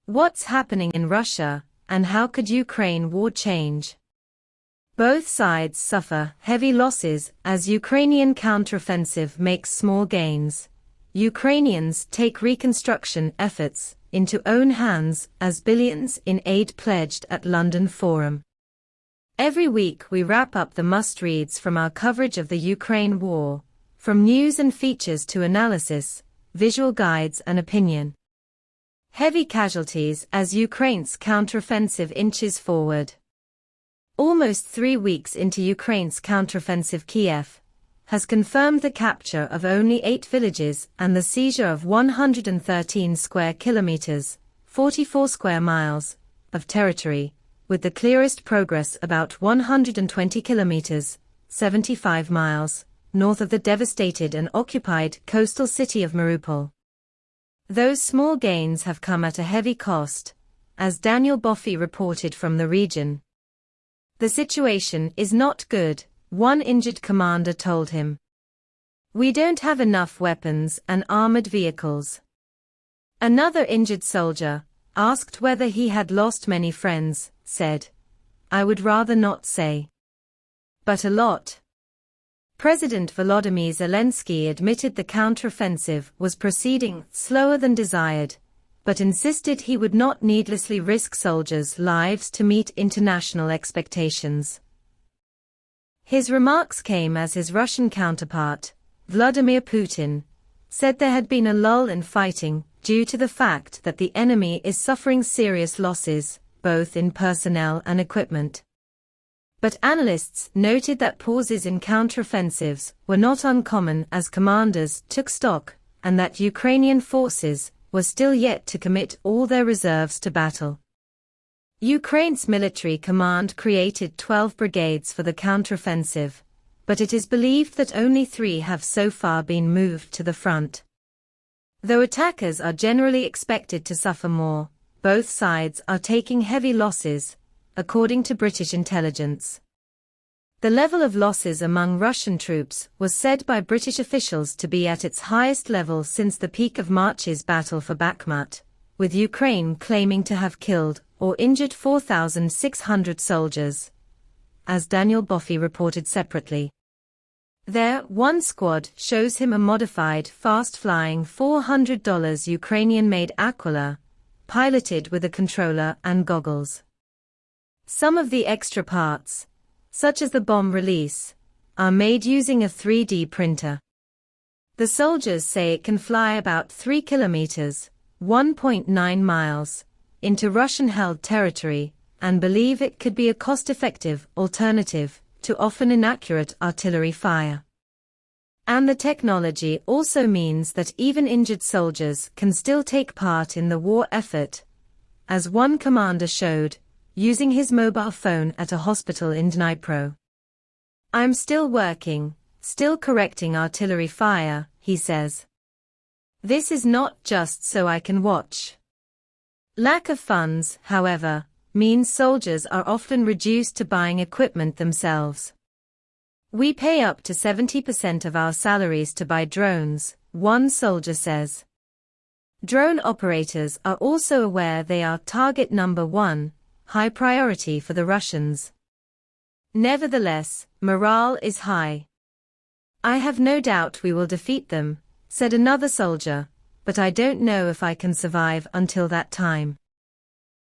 What's happening in Russia, and how could Ukraine war change? Both sides suffer heavy losses as Ukrainian counteroffensive makes small gains. Ukrainians take reconstruction efforts into own hands as billions in aid pledged at London Forum. Every week we wrap up the must-reads from our coverage of the Ukraine war, from news and features to analysis, visual guides and opinion. Heavy casualties as Ukraine's counteroffensive inches forward. Almost 3 weeks into Ukraine's counteroffensive, Kiev has confirmed the capture of only 8 villages and the seizure of 113 square kilometers, 44 square miles, of territory, with the clearest progress about 120 kilometers, 75 miles, north of the devastated and occupied coastal city of Mariupol. Those small gains have come at a heavy cost, as Daniel Boffey reported from the region. The situation is not good, one injured commander told him. We don't have enough weapons and armored vehicles. Another injured soldier, asked whether he had lost many friends, said, I would rather not say. But a lot. President Volodymyr Zelensky admitted the counteroffensive was proceeding slower than desired, but insisted he would not needlessly risk soldiers' lives to meet international expectations. His remarks came as his Russian counterpart, Vladimir Putin, said there had been a lull in fighting due to the fact that the enemy is suffering serious losses, both in personnel and equipment. But analysts noted that pauses in counteroffensives were not uncommon as commanders took stock, and that Ukrainian forces were still yet to commit all their reserves to battle. Ukraine's military command created 12 brigades for the counteroffensive, but it is believed that only 3 have so far been moved to the front. Though attackers are generally expected to suffer more, both sides are taking heavy losses, according to British intelligence. The level of losses among Russian troops was said by British officials to be at its highest level since the peak of March's battle for Bakhmut, with Ukraine claiming to have killed or injured 4,600 soldiers, as Daniel Boffey reported separately. There, one squad shows him a modified, fast-flying $400 Ukrainian-made Aquila, piloted with a controller and goggles. Some of the extra parts, such as the bomb release, are made using a 3D printer. The soldiers say it can fly about 3 kilometers, 1.9 miles, into Russian-held territory, and believe it could be a cost-effective alternative to often inaccurate artillery fire. And the technology also means that even injured soldiers can still take part in the war effort, as one commander showed, using his mobile phone at a hospital in Dnipro. I'm still working, still correcting artillery fire, he says. This is not just so I can watch. Lack of funds, however, means soldiers are often reduced to buying equipment themselves. We pay up to 70% of our salaries to buy drones, one soldier says. Drone operators are also aware they are target number 1, high priority for the Russians. Nevertheless, morale is high. I have no doubt we will defeat them, said another soldier, but I don't know if I can survive until that time.